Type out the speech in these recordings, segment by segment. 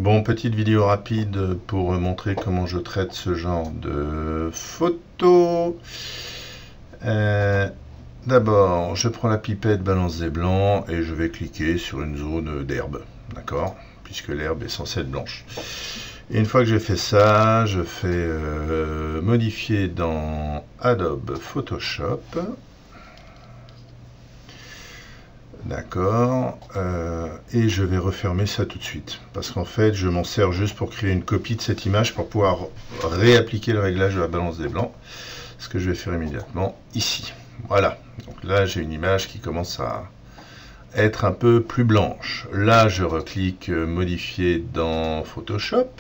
Bon, petite vidéo rapide pour montrer comment je traite ce genre de photos. D'abord, je prends la pipette balance des blancs et je vais cliquer sur une zone d'herbe, d'accord, puisque l'herbe est censée être blanche. Et une fois que j'ai fait ça, je fais modifier dans Adobe Photoshop. D'accord, et je vais refermer ça tout de suite, parce qu'en fait je m'en sers juste pour créer une copie de cette image pour pouvoir réappliquer le réglage de la balance des blancs, ce que je vais faire immédiatement ici. Voilà, donc là j'ai une image qui commence à être un peu plus blanche. Là je reclique modifier dans Photoshop,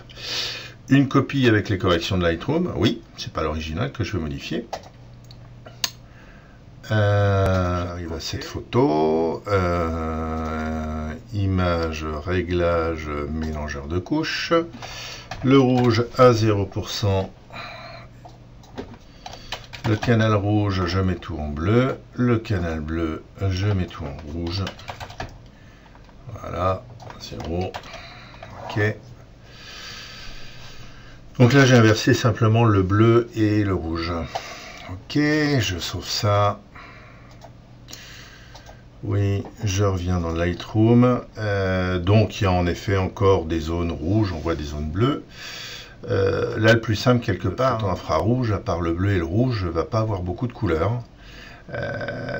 une copie avec les corrections de Lightroom. Oui, c'est pas l'original que je veux modifier. J'arrive à cette photo, image, réglage, mélangeur de couches, le rouge à 0%, le canal rouge, je mets tout en bleu, le canal bleu, je mets tout en rouge, voilà, 0, ok. Donc là j'ai inversé simplement le bleu et le rouge, ok, je sauve ça. Oui, je reviens dans Lightroom. Donc il y a en effet encore des zones rouges, on voit des zones bleues. Là, le plus simple quelque part, en infrarouge, à part le bleu et le rouge, ne va pas avoir beaucoup de couleurs.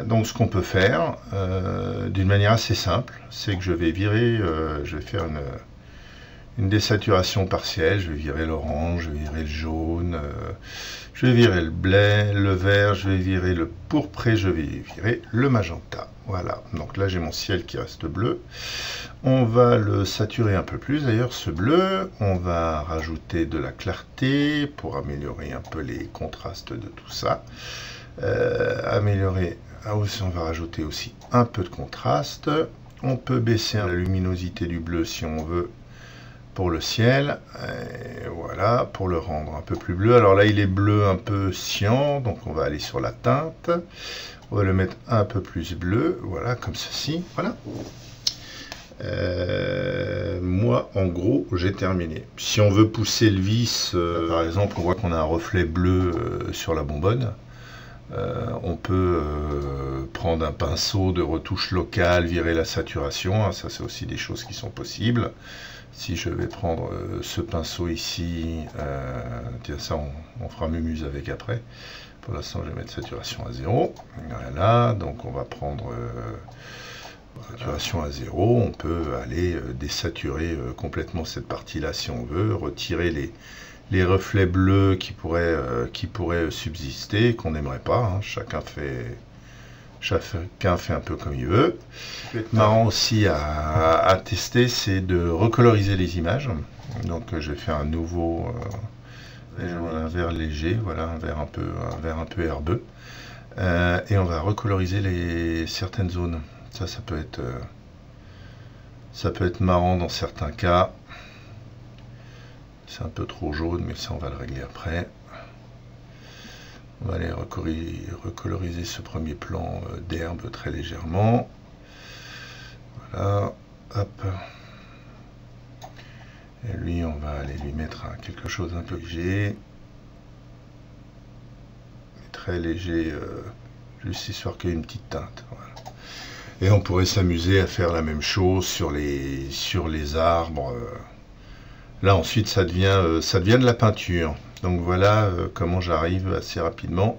Donc ce qu'on peut faire, d'une manière assez simple, c'est que je vais virer, je vais faire une désaturation partielle, je vais virer l'orange, je vais virer le jaune, je vais virer le vert, je vais virer le pourpré, je vais virer le magenta. Voilà, donc là j'ai mon ciel qui reste bleu. On va le saturer un peu plus d'ailleurs, ce bleu. On va rajouter de la clarté pour améliorer un peu les contrastes de tout ça. On va rajouter aussi un peu de contraste. On peut baisser la luminosité du bleu si on veut pour le ciel, et voilà, pour le rendre un peu plus bleu. Alors là il est bleu un peu cyan, donc on va aller sur la teinte, on va le mettre un peu plus bleu, voilà, comme ceci, voilà. Moi en gros j'ai terminé. Si on veut pousser le vis, par exemple on voit qu'on a un reflet bleu sur la bonbonne, on peut prendre un pinceau de retouche locale, virer la saturation, hein, ça c'est aussi des choses qui sont possibles. Si je vais prendre ce pinceau ici, tiens, ça on fera mumuse avec après. Pour l'instant je vais mettre saturation à 0. Voilà, donc on va prendre saturation à 0. On peut aller désaturer complètement cette partie là si on veut, retirer les reflets bleus qui pourraient subsister, qu'on n'aimerait pas, hein. Chacun fait un peu comme il veut. Ce qui est marrant aussi à tester, c'est de recoloriser les images. Donc je vais faire un nouveau un vert léger, voilà, un vert un peu herbeux. Et on va recoloriser certaines zones. Ça peut être marrant dans certains cas. C'est un peu trop jaune, mais ça on va le régler après. On va aller recoloriser ce premier plan d'herbe très légèrement. Voilà, hop. Et lui, on va aller lui mettre quelque chose un peu léger. Très léger, juste histoire qu'il y ait une petite teinte. Voilà. Et on pourrait s'amuser à faire la même chose sur les arbres. Là, ensuite, ça devient de la peinture. Donc voilà comment j'arrive assez rapidement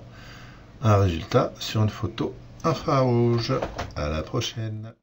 à un résultat sur une photo infrarouge. À la prochaine.